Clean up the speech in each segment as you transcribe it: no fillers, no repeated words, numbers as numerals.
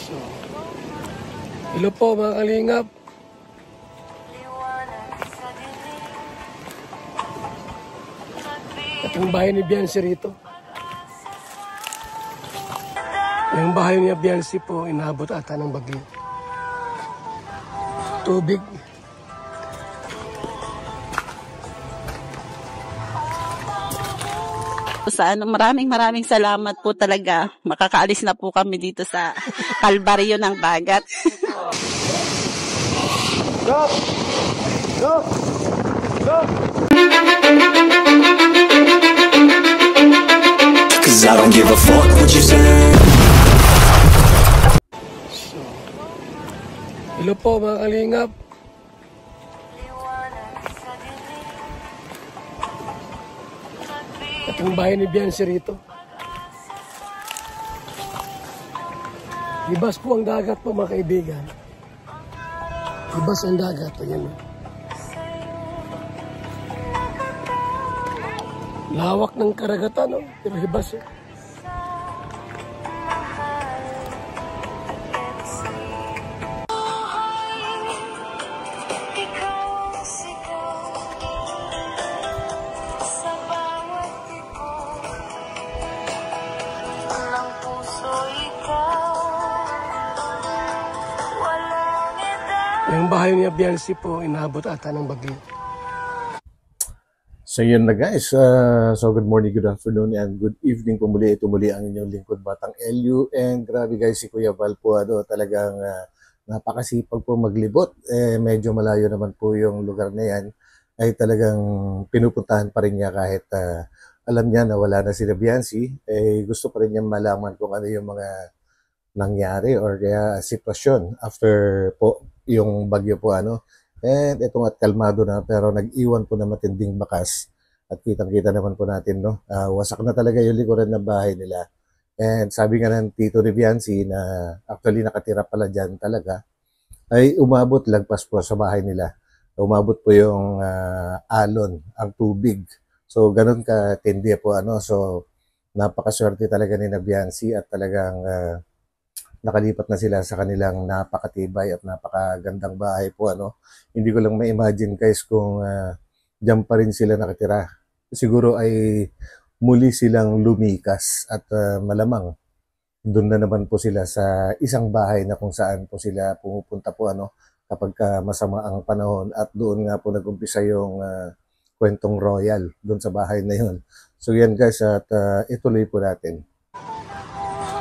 So, hello po mga kalingap. At yung bahay ni Biancy rito. Yung bahay ni Biancy po, inaabot ata ng bagyo. Tubig. Maraming salamat po talaga. Makakaalis na po kami dito sa Kalbaryo ng Bagat. Go! Go! Go! Cause I don't give a fuck what you say. So, hello po mga kalingap. At yung bahay ni Biancy rito. Ibas po ang dagat po mga kaibigan. Ibas ang dagat. Ayan. Lawak ng karagatan, no? Pero ibas eh. Yung bahay niya Biancy po, inaabot ata ng bagyo. So yun na guys, so good morning, good afternoon, and good evening po muli. Ito muli ang inyong lingkod Batang LU, and grabe guys, si Kuya Val po talagang napakasipag po maglibot. Medyo malayo naman po yung lugar na yan, ay talagang pinupuntahan pa rin niya kahit alam niya na wala na si Biancy. Gusto pa rin niya malaman kung ano yung mga nangyari or kaya sitwasyon after po yung bagyo po and itong at kalmado na, pero nag-iwan po na matinding bakas at kitang-kita naman po natin wasak na talaga yung likuran ng bahay nila. And sabi nga ng tito ni Biancy na actually nakatira pala dyan talaga, ay umabot lagpas po sa bahay nila. Umabot po yung alon, ang tubig. So ganun katindi po so napakaswerte talaga ni Biancy at talagang nakalipat na sila sa kanilang napakatibay at napakagandang bahay po Hindi ko lang ma-imagine guys kung diyan pa rin sila nakatira. Siguro ay muli silang lumikas at malamang doon na naman po sila sa isang bahay na kung saan po sila pumupunta po kapag masama ang panahon, at doon nga po nag-umpisa yung kwentong royal doon sa bahay na yun. So yan guys, at ituloy po natin.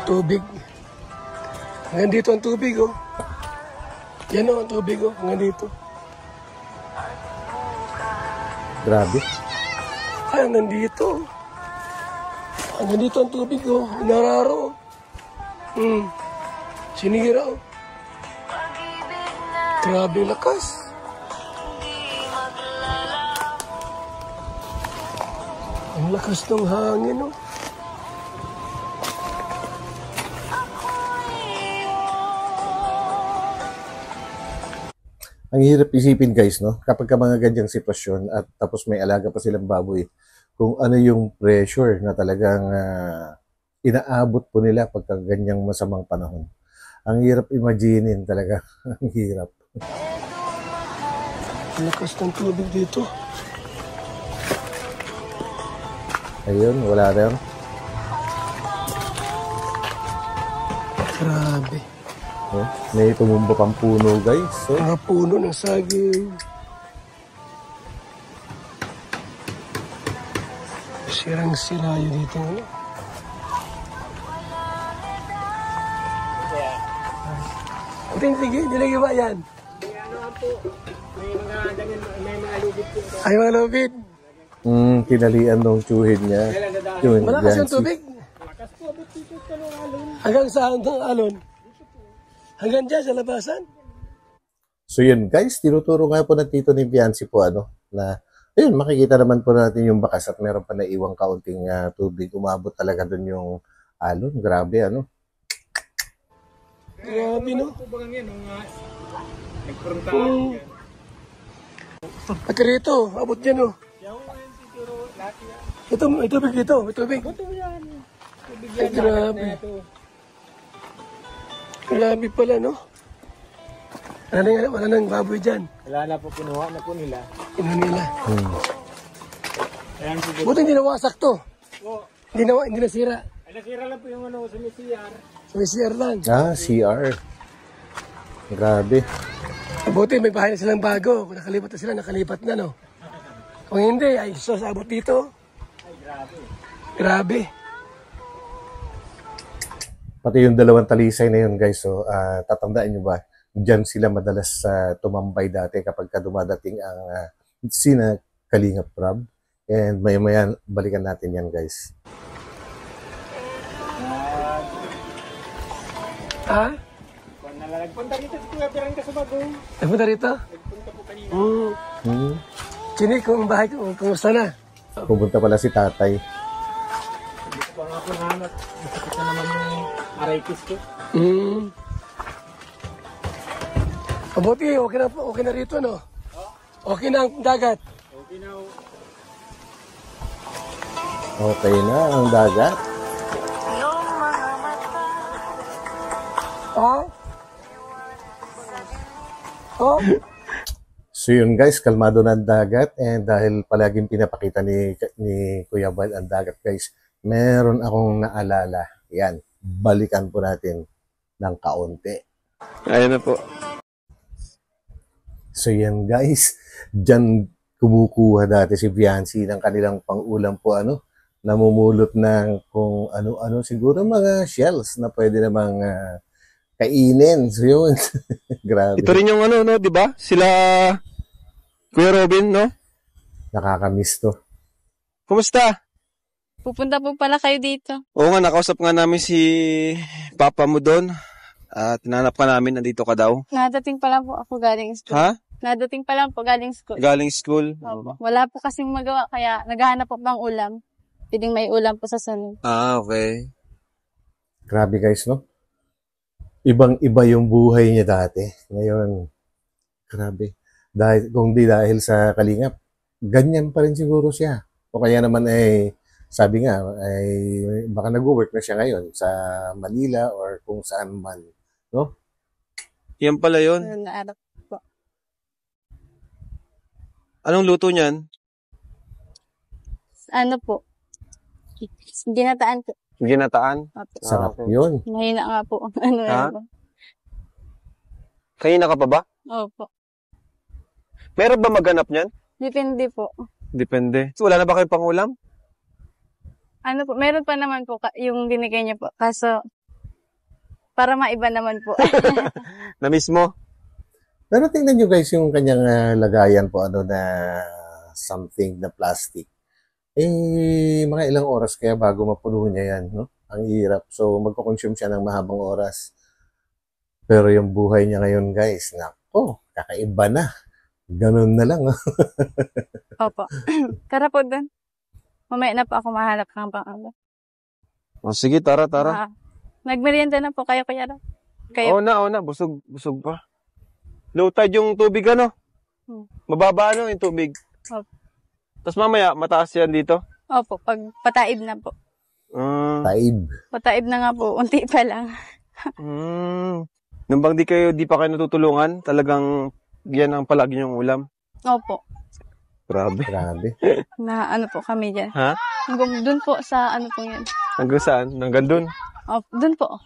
Tubig. Hanggang dito ang tubig, oh. Yan ang tubig, oh. Hanggang dito. Grabe. Ay, hanggang dito. Hanggang dito ang tubig, oh. Nararo. Sinira, oh. Grabe lakas. Ang lakas ng hangin, oh. Ang hirap isipin guys, kapag ka mga ganyang sitwasyon at tapos may alaga pa silang baboy, kung ano yung pressure na talagang inaabot po nila pagka ganyang masamang panahon. Ang hirap imaginin talaga. Ang hirap. Lakas ng tubig dito. Ayun, wala na yun. Grabe. May tumumba pang puno guys. Mga puno ng saging. Sirang-sira yun dito. Sige, nilagay ba yan? Ay, mga lubid. Kinalian nung tsuhin niya. Malakas yung tubig. Hanggang saan itong alon? Hanggang dyan sa labasan? So yun guys, tinuturo nga po ng tito ni Biancy po na ayun, makikita naman po natin yung bakas at meron pa na iwang kaunting tubig. Umabot talaga dun yung alon. Grabe Grabe Pati rito, abot dyan Ito, may tubig dito, may tubig. Ay, grabe. Grabe pala, no? Wala nang baboy dyan. Wala na po, pinuha na po nila. Ino nila. Ayan po. Buti hindi nawasak to. Po. Hindi nasira. Ay, nasira lang po yung ano, sa CR. May CR lang. CR. Grabe. Buti may bahay na silang bago. Kung nakalipat na sila, nakalipat na, no? Kung hindi, ay sus, abot dito. Ay, grabe. Grabe. Pati yung dalawang talisay na yun, guys. So, tatandaan nyo ba? Diyan sila madalas tumambay dati kapag dumadating ang sina Kalingap Rab. And maya-maya balikan natin yan, guys. Ha? Nagpunta dito si Kuya Pirang sa Bagong. Nagpunta rito? Nagpunta po kanina. Chini, kung bahay ko, kumusta na? Pumunta pala si tatay. Dito pa nga po nahanap. Masakit na naman yung arthritis ko. Mabuti, okay na rito, no? Okay na ang dagat. Okay na. Okay na ang dagat. Ha? Oh? So yun, guys, kalmado na ang dagat. And dahil palaging pinapakita ni Kuya Val ang dagat, guys, meron akong naalala. Yan, balikan po natin ng kaunti. Ayan na po. So yan, guys, dyan kumukuha dati si Viancy ng kanilang pang-ulam po, namumulot ng kung ano-ano, siguro mga shells na pwede namang kainin. So yun, grabe. Ito rin yung no, di ba? Sila Kuya Robin, no? Nakakamiss to. Kumusta? Pupunta po pala kayo dito. Oo nga, nakausap nga namin si Papa mo doon. At tinanap ka namin, nandito ka daw. Nadating pa lang po ako galing school. Ha? Nadating pa lang po galing school. Galing school? Opo. Wala po kasing magawa, kaya naghahanap po ng ulam. Piling may ulam po sa sunod. Okay. Grabe, guys, no? Ibang-iba yung buhay niya dati. Ngayon, grabe. Dahil sa Kalingap, ganyan pa rin siguro siya. O kaya naman sabi nga, baka nag-work na siya ngayon sa Manila or kung saan man. No? Yan pala yun. Sunod na araw po. Anong luto niyan? Ano po? Ginataan po. Ginataan? Opo. Sarap Okay. yun. Mahina nga po. Ha? Po. Kanina ka pa ba? Opo. Meron ba maghanap niyan? Depende po. Depende. So, wala na ba kayong pangulam? Ano po, meron pa naman po yung binigay niya po. Kaso, para maiba naman po. Na-miss mo? Pero tingnan nyo, guys, yung kanyang lagayan po, na something na plastic. Mga ilang oras kaya bago mapuno niya yan, no? Ang hirap. So, magko-consume siya ng mahabang oras. Pero yung buhay niya ngayon, guys, nako, kakaiba na. Ganun na lang. Opo. Tara po dun. Mamaya na po ako mahanap ng pang-ano. Oh, sige, tara. Nagmerienda na po kayo, Kuya Rob. Oo na. Busog pa. Low tide yung tubig, ano? Mababa, yung tubig. Opo. Tapos mamaya, mataas yan dito? Opo, pag pataib na po. Taib. Pataib na nga po, unti pa lang. Nung bang di pa kayo natutulungan, talagang yan ang palagi yung ulam. Opo. Grabe. Na ano po kami dyan. Ha? Doon po sa ano po yan. Hanggang saan? Hanggang dun? Opo, doon po.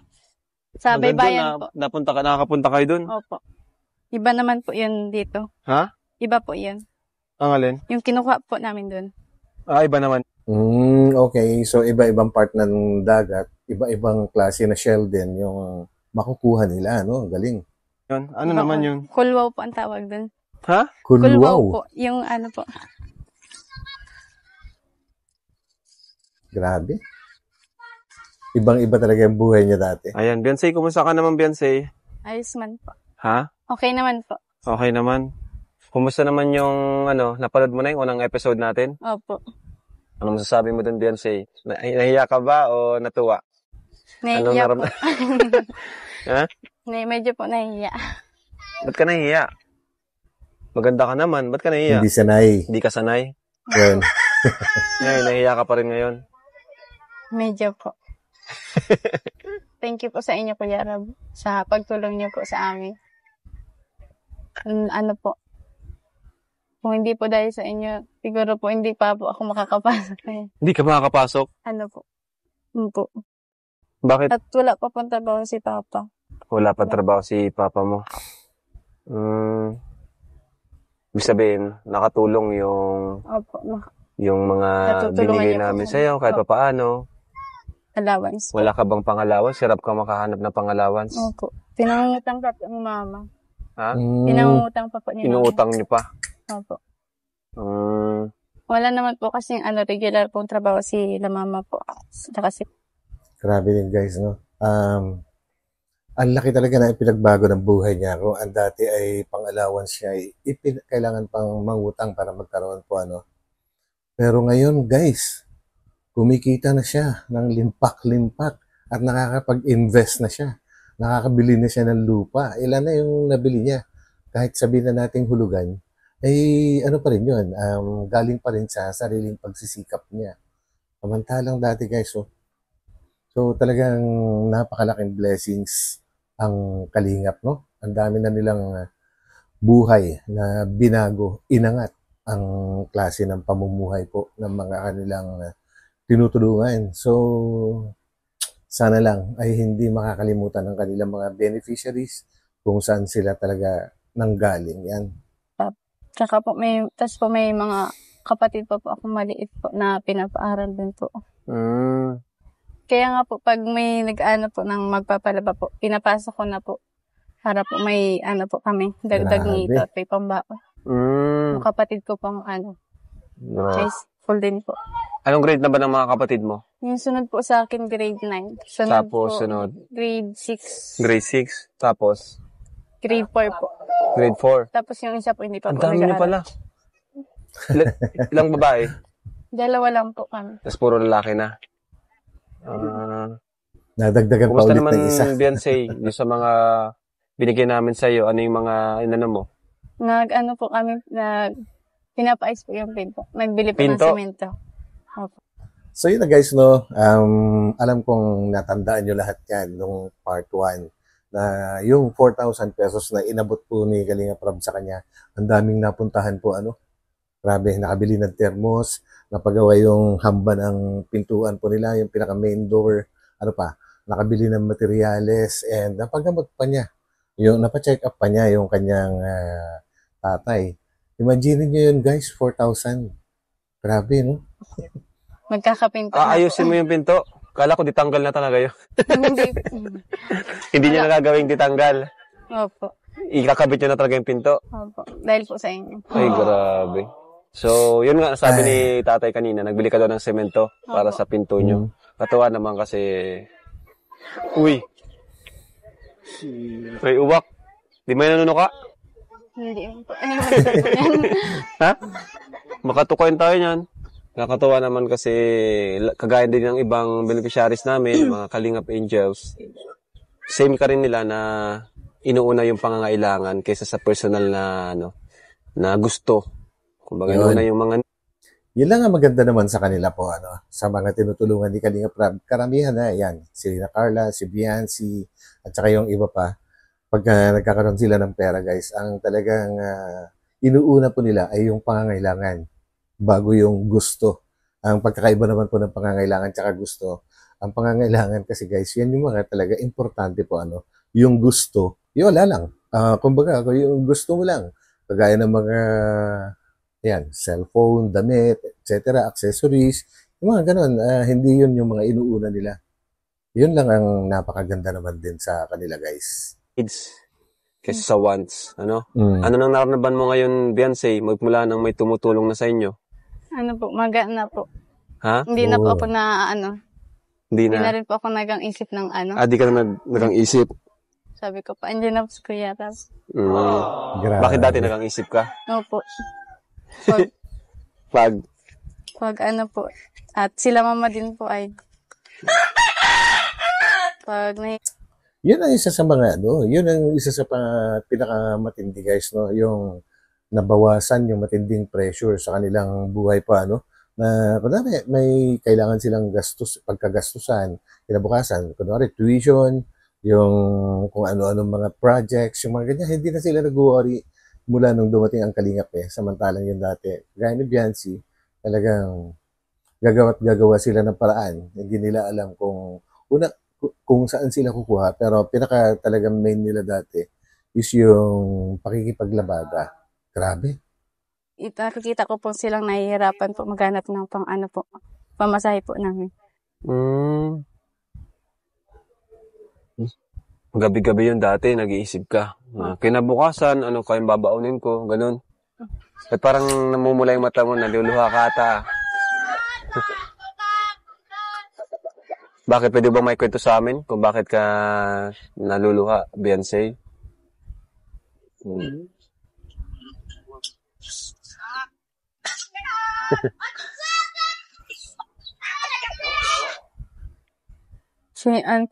Sa Hanggang Baybayan po. Nakakapunta kayo dun? Opo. Iba naman po yun dito. Ha? Iba po yun. Ang alin? Yung kinukuha po namin doon. Iba naman. Okay. So, iba-ibang part ng dagat, iba-ibang klase na shell din yung makukuha nila, no? Galing. Yun. Ano naman yun? Kulwaw po ang tawag doon. Ha? Kulwaw po. Yung ano po. Grabe. Ibang-iba talaga yung buhay niya dati. Ayan, Beyonce, kumusta ka naman, Beyonce? Ayos man po. Ha? Okay naman po. Okay naman. Kumusta naman yung, napanood mo na yung unang episode natin? Opo. Ano masasabi mo dun, Beyonce? Nahiya ka ba o natuwa? Nahiya po. Ha? Medyo po nahiya. Ba't ka nahiya? Maganda ka naman. Ba't ka nahiya? Hindi sanay. Hindi ka sanay? Yun. Ngayon, nahiya ka pa rin ngayon. Medyo po. thank you po sa inyo, Kuya Rab, sa pagtulong niyo po sa amin. Ano po, kung hindi po dahil sa inyo, siguro po hindi pa po ako makakapasok. Hindi ka makakapasok. Ano po? Po. Bakit? At wala pa pong trabaho si Papa. Wala pa trabaho si papa mo. Ibig sabihin, nakatulong Opo, yung mga Natutulungan binigay niya po namin kami. sa'yo kahit Opo. papaano. allowance. Wala ka bang pangallowance? Hirap ka makahanap ng pangallowance? Opo. Pinangungutang pa po ang mama. Ha? Pinangungutang pa po ni mama. Inuutang niyo pa? Opo. Mm, Wala naman po kasing regular pong trabaho si la mama po. Saka si Grabe din guys, no? Ang laki talaga na ipinagbago ng buhay niya. Kung ang dati ay pang-allowance niya, kailangan pang mangutang para magkaroon po ano. Pero ngayon guys, kumikita na siya ng limpak-limpak at nakakapag-invest na siya. Nakakabili na siya ng lupa. Ilan na yung nabili niya? Kahit sabihin na nating hulugan, ano pa rin yun, galing pa rin sa sariling pagsisikap niya. Samantalang dati guys, so talagang napakalaking blessings ang Kalingap, no? Ang dami na nilang buhay na binago, inangat ang klase ng pamumuhay po ng mga kanilang tinutulungan. So, sana lang ay hindi makakalimutan ng kanilang mga beneficiaries kung saan sila talaga nanggaling yan. Tsaka po may mga kapatid pa po akong maliit po na pinapaaral din po. Kaya nga po pag may nag-ano po ng magpapalaba po, pinapasok ko na po para po may po kami, dagdag Grabe. nito at may pambaon. Yung kapatid ko pong high school din po. Anong grade na ba ng mga kapatid mo? Yung sunod po sa akin, grade 9. Tapos, po, sunod? grade 6. Grade 6. Tapos, Grade 4 po. grade 4. Tapos yung isa po, hindi pa Ang po dami niyo nag-aaral. pala. Ilang babae? Dalawa lang po kami. Tapos puro lalaki na. Nadagdagan pa Kumusta ulit naman, ng isa. Beyonce, yung sa mga binigyan namin sa'yo? Ano yung mga inano mo? Po kami, pinapa-ice po yung pinto. Nagbili po ng Pinto? semento. Opo. So yun na guys, no? Alam kong natandaan nyo lahat yan nung part 1 na yung 4,000 pesos na inabot po ni Kalingap Rab sa kanya, ang daming napuntahan po, grabe, nakabili ng thermos, napagawa yung hamba ng pintuan po nila, yung pinaka main door, nakabili ng materyales, and napagamot pa niya. Yung napacheck up pa niya yung kanyang tatay. Imagine niyo yun guys, 4,000. Grabe, no? Magkakapinto na po. Ayusin mo yung pinto. Kala ko ditanggal na talaga yun. Hindi. Hindi niya nagagawing ditanggal. Opo. Ikakabit niyo na talaga yung pinto. Opo. Dahil po sa inyo. Ay, grabe. So, yun nga, sabi ni tatay kanina, nagbili ka daw ng semento para sa pinto nyo. Katuwa naman kasi, uy, may uwak. Di mo yan nanunuka? Hindi po. Ano po yan? Ha? Makatukoyin tayo niyan. Nakakatuwa naman kasi kagaya din ng ibang beneficiaries namin, mga Kalingap Angels. Same ka rin nila na inuuna yung pangangailangan kaysa sa personal na na gusto. Kumbaga inuuna yung mga Yun lang ang maganda naman sa kanila po, sa mga tinutulungan ni Kalingap Rab. Karamihan na yan. Si Rina Carla, si Biancy, at saka yung iba pa. Pagka nagkakaroon sila ng pera, guys, ang talagang inuuna po nila ay yung pangangailangan bago yung gusto. Ang pagkakaiba naman po ng pangangailangan tsaka gusto, ang pangangailangan kasi guys, yan yung mga talaga importante po, yung gusto, yun wala lang. Kumbaga, yung gusto mo lang, kagaya ng mga cellphone, damit, etc., accessories, yung mga ganun, hindi yun yung mga inuuna nila. Yun lang ang napakaganda naman din sa kanila, guys. needs kaysa sa wants. Ano nang nararamdaman mo ngayon, Beyonce, magmula nang may tumutulong na sa inyo? Magaan na po. Ha? Hindi na po ako na Hindi Hindi na na. rin po ako nagang-isip ng Di ka na nagang-isip. Sabi ko pa, andyan na po si Kuya Rab. Grabe. Bakit dati nagang-isip ka? Opo. Pag Pag po. At sila mama din po ay pag Yun ang isa sa mga, yun ang isa sa pinakamatindi, guys, yung nabawasan yung matinding pressure sa kanilang buhay pa, Na kunwari may kailangan silang pagkagastusan, kinabukasan, kunwari tuition, yung kung ano-ano mga projects, yung mga ganyan, hindi na sila nag-worry mula nung dumating ang Kalingap Samantalang yung dati, gaya ni Biancy, talagang gagawa sila ng paraan. Hindi nila alam kung saan sila kukuha, pero pinaka talagang main nila dati is yung pakikipaglabada. Grabe. Nakikita ko po silang nahihirapan po maghanap ng pamasahe po namin. Gabi-gabi yun dati, nag-iisip ka. Kinabukasan, ano kayong babaunin ko, ganun. At parang namumula yung mata mo, naluluha ka ata. Bakit pwede bang may kwento sa amin kung bakit ka naluluha, Beyonce?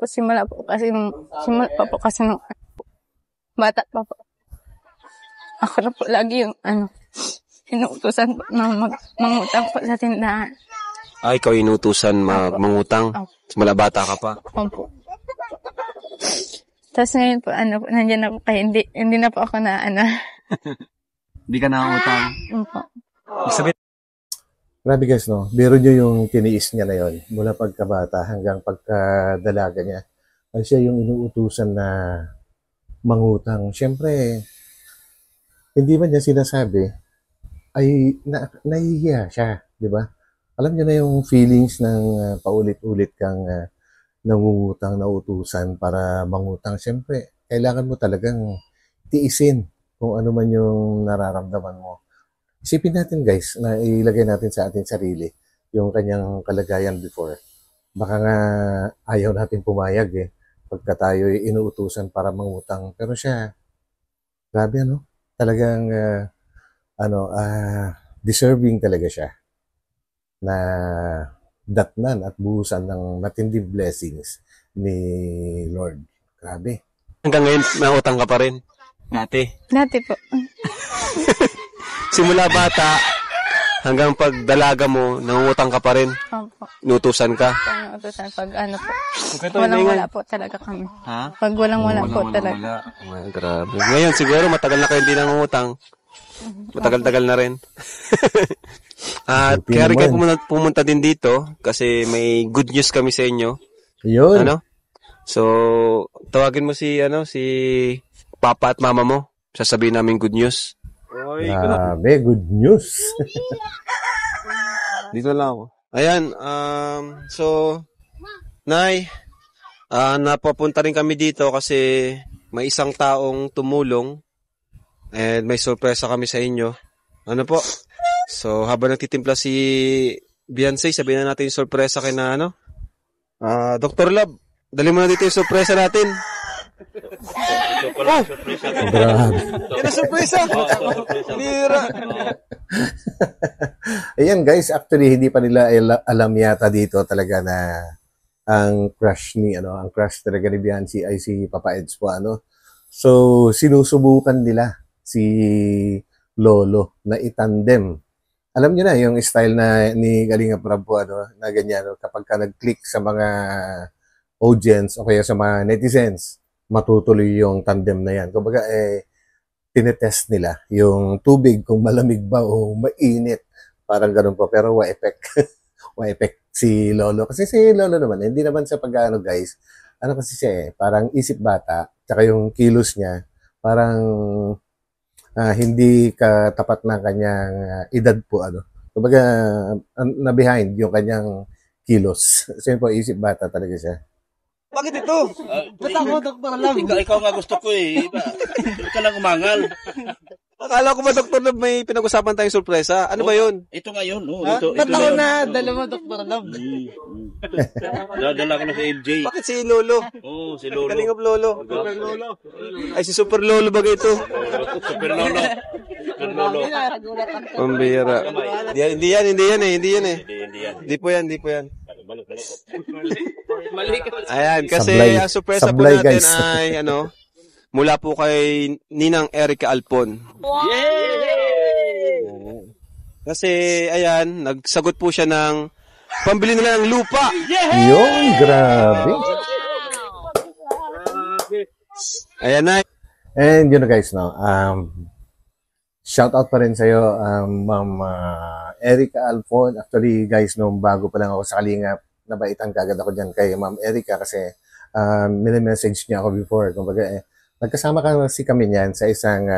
Simula pa po kasi nung bata pa po. Ako na po lagi yung inuutosan po na mangutang po sa tindahan. Ikaw inutusan mangutang? Simula bata ka pa? Opo. Tapos ngayon po, nandiyan na po kayo. Hindi na po ako na, Hindi ka nakangutang? Opo. Grabe guys, no? Biro nyo yung tiniis niya na yon mula pagkabata hanggang pagkadalaga niya. Ay siya yung inuutusan na mangutang. Siyempre, hindi man niya sinasabi, ay nahihiya siya, di ba? Alam niyo na yung feelings ng paulit-ulit kang nangungutang na utusan para mangutang. Siyempre, kailangan mo talagang tiisin kung ano man yung nararamdaman mo. Isipin natin guys, na ilagay natin sa ating sarili yung kanyang kalagayan before. Baka nga ayaw natin pumayag pagka tayo inuutusan para mangutang. Pero siya, grabe talagang deserving talaga siya na datnan at buhusan ng matinding blessings ni Lord. Grabe. Hanggang ngayon, mangutang ka pa rin? Dati po. Simula bata, hanggang pagdalaga mo, nangungutang ka pa rin? Opo. Inutusan ka? Inuutosan pag po. Walang-wala po talaga kami. Ha? Pag walang-wala po talaga. Grabe. Ngayon, siguro matagal na kayo hindi nangungutang. Matagal-tagal na rin. At kaya rin kayo pumunta din dito kasi may good news kami sa inyo. Yun. So, tawagin mo si Papa at Mama mo. Sasabihin namin good news. Grabe, good news. Dito lang ako. Ayan, so, Nay, napapunta rin kami dito kasi may isang taong tumulong and may sorpresa kami sa inyo. Ano po? So, habang nagtitimpla si Beyonce, sabihin na natin yung sorpresa kay Dr. Love, dali mo na dito yung sorpresa natin. Grabe. Yan ang sorpresa. Lira. Ayan guys, actually hindi pa nila alam yata dito talaga na ang crush talaga ni Biancy ay si Papa Eds po So sinusubukan nila si Lolo na itandem. Alam niyo na yung style na ni Kalingap Rab po na ganyan kapag ka nag-click sa mga audience o kaya sa mga netizens, matutuloy yung tandem na yan. Kumbaga, tinetest nila yung tubig kung malamig ba o mainit. Parang ganun po. Pero wa-effect. Wa-effect si Lolo. Kasi si Lolo naman, hindi naman sa pag-ano guys. Kasi siya parang isip bata. Tsaka yung kilos niya, parang hindi katapat ng kanyang edad po. Kumbaga, na behind yung kanyang kilos. So yun po, isip bata talaga siya. Bakit ito? Ba't ako, Dr. Love? Ikaw nga gusto ko Huwag ka lang umangal. Akala ko ba, Dr. Love, may pinag-usapan tayong sorpresa? Ano ba yun? Ito nga yun. Ba't ako na dalawa, Dr. Love? Dala ko na si MJ. Bakit si Lolo? Oo, si Lolo. Kalingap Lolo. Super Lolo. Ay, si Super Lolo ba ito? Super Lolo. Super Lolo. Pambira. Hindi yan. Hindi po yan. Ayan, kasi ang sorpresa po natin guys. ay mula po kay Ninang Erica Alpon. Kasi, ayan, nagsagot po siya ng pambili nila ng lupa. Yun, grabe. Ayan na. And yun na guys, no, shout out pa rin sa'yo, Ma'am Erica Alfon. Actually guys, nung bago pa lang ako sa Kalingap, nabaitan kagad ako dyan kay Ma'am Erica kasi mini-message niya ako before. Kumbaga, nagkasama kasi kami niyan sa isang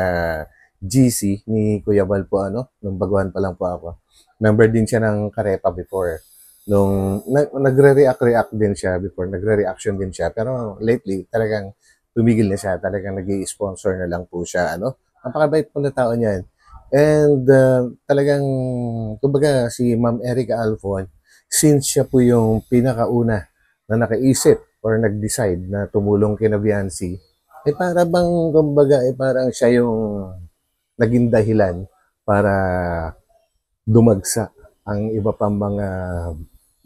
GC ni Kuya Val po, nung baguhan pa lang po ako. Member din siya ng Karepa before. Nung nagre-react din siya before, nagre-reaction din siya. Pero lately, talagang tumigil na siya. Talagang nag-i-sponsor na lang po siya. Napakabait po na tao niyan. And talagang, kumbaga, si Ma'am Erica Alfon, since siya po yung pinakauna na nakaisip or nag-decide na tumulong kina Viancy, para bang, kumbaga, parang siya yung naging dahilan para dumagsa ang iba pang mga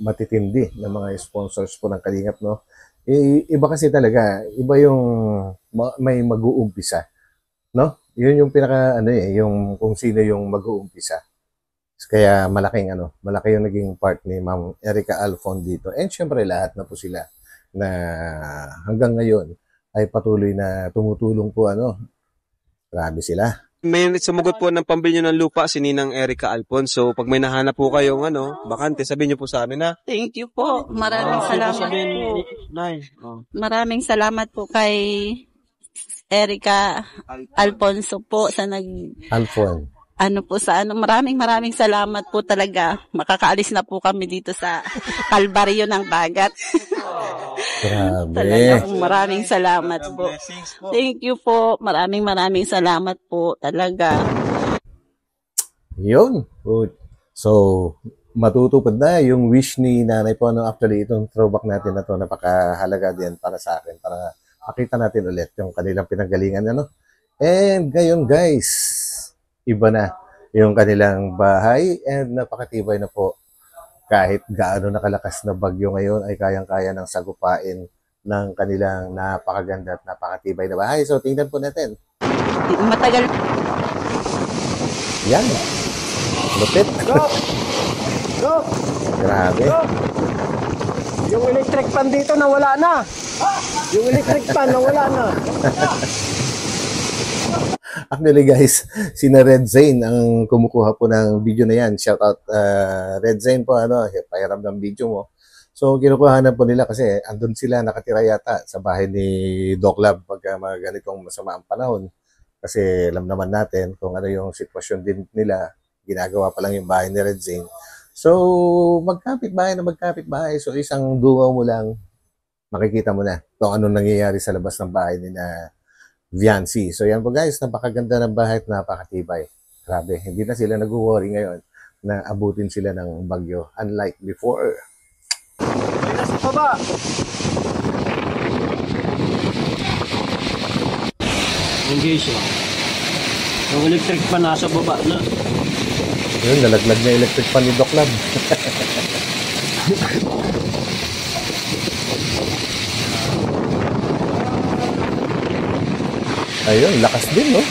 matitindi na mga sponsors po ng Kalingap, no? Iba kasi talaga, iba yung may mag-uumpisa, no? Yun yung pinaka yung kung sino yung mag-uumpisa. Kaya malaki yung naging part ni Ma'am Erica Alfon dito. And syempre lahat na po sila na hanggang ngayon ay patuloy na tumutulong po Grabe sila. May sumugot po ng pambili nyo ng lupa si Ninang Erica Alfonso. Pag may nahanap po kayong bakante, sabihin nyo po sa amin, ha? Thank you po. Maraming salamat po. Nay. Maraming salamat po kay Erica Alfonso po sa Alfon. maraming salamat po talaga. Makakaalis na po kami dito sa Kalbaryo ng Bagat. Grabe. Talagang maraming salamat po. Thank you po. Maraming salamat po talaga. Yun. Good. So, matutupad na yung wish ni nanay po. Actually, itong throwback natin na to, napakahalaga din para sa akin. Para makita natin ulit yung kanilang pinanggalingan. And ngayon guys, iba na yung kanilang bahay and napakatibay na po. Kahit gaano nakalakas na bagyo ngayon ay kayang-kaya ng sagupain ng kanilang napakaganda at napakatibay na bahay. So, tingnan po natin. Matagal. Yan. Lupit. Grabe. Yung electric fan dito nawala na. Yung electric fan nawala na. Actually guys, sina Red Zane ang kumukuha po ng video na yan. Shout out Red Zane po, pahiram ng video mo. So kinukuhanan po nila kasi andun sila nakatira yata sa bahay ni Doc Lab pag mga ganitong masama ang panahon. Kasi alam naman natin kung ano yung sitwasyon din nila. Ginagawa pa lang yung bahay ni Red Zane. So magkapit-bahay na magkapit-bahay. So isang dungaw mo lang, makikita mo na kung anong nangyayari sa labas ng bahay ni na Viancy. So yan po guys, napakaganda ng bahay at napakatibay. Grabe, hindi na sila nag-worry ngayon na abutin sila ng bagyo. Unlike before. Nasa baba. Engage eh. Yung electric fan nasa baba na. Yun, nalaglag na electric fan ni Doc Lab. Ayun, lakas din, no? Oh.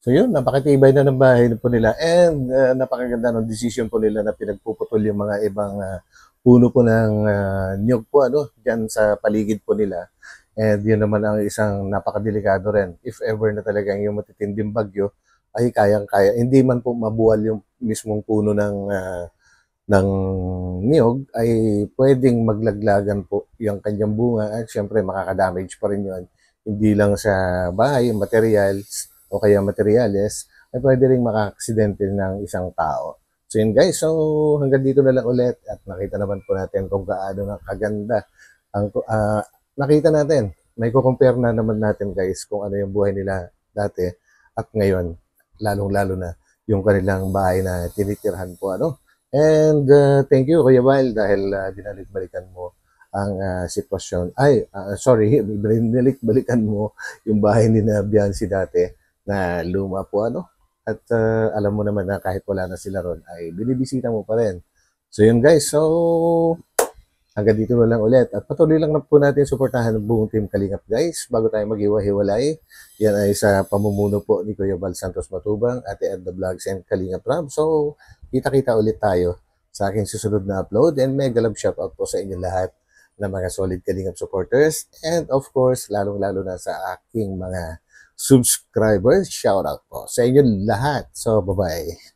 So yun, napakatibay na ng bahay po nila and napakaganda ng decision po nila na pinagpuputol yung mga ibang puno po ng niyog po dyan sa paligid po nila. And yun naman ang isang napakadelikado rin. If ever na talagang yung matitinding bagyo ay kayang-kaya. Hindi man po mabuwal yung mismong puno ng niyog ay pwedeng maglaglagan po yung kanyang bunga at syempre makakadamage pa rin yun. Hindi lang sa bahay, materials o kaya materyales ay pwede rin maka-aksidente ng isang tao. So yun guys, so hanggang dito na lang ulit at nakita naman po natin kung gaano na kaganda ang nakita natin. May kukumpare na naman natin guys kung ano yung buhay nila dati at ngayon, lalong-lalo na yung kanilang bahay na tinitirhan po And thank you Kuya Val dahil binalik-balikan mo ang sitwasyon. Sorry, balikan mo yung bahay ni na Biancy dati na luma po at alam mo naman na kahit wala na sila ron ay binibisita mo pa rin. So yun guys, so hanggang dito na lang ulit. At patuloy lang na po natin suportahan ng buong Team Kalingap guys. Bago tayo maghiwa-hiwalay, yan ay sa pamumuno po ni Kuya Val Santos Matubang, Ate Edna Vlogs and Kalingap Rab. So, kita-kita ulit tayo sa aking susunod na upload. And mega love shoutout po sa inyo lahat na mga solid Kalingap supporters. And of course, lalong-lalo na sa aking mga subscribers. Shoutout po sa inyo lahat. So, bye-bye.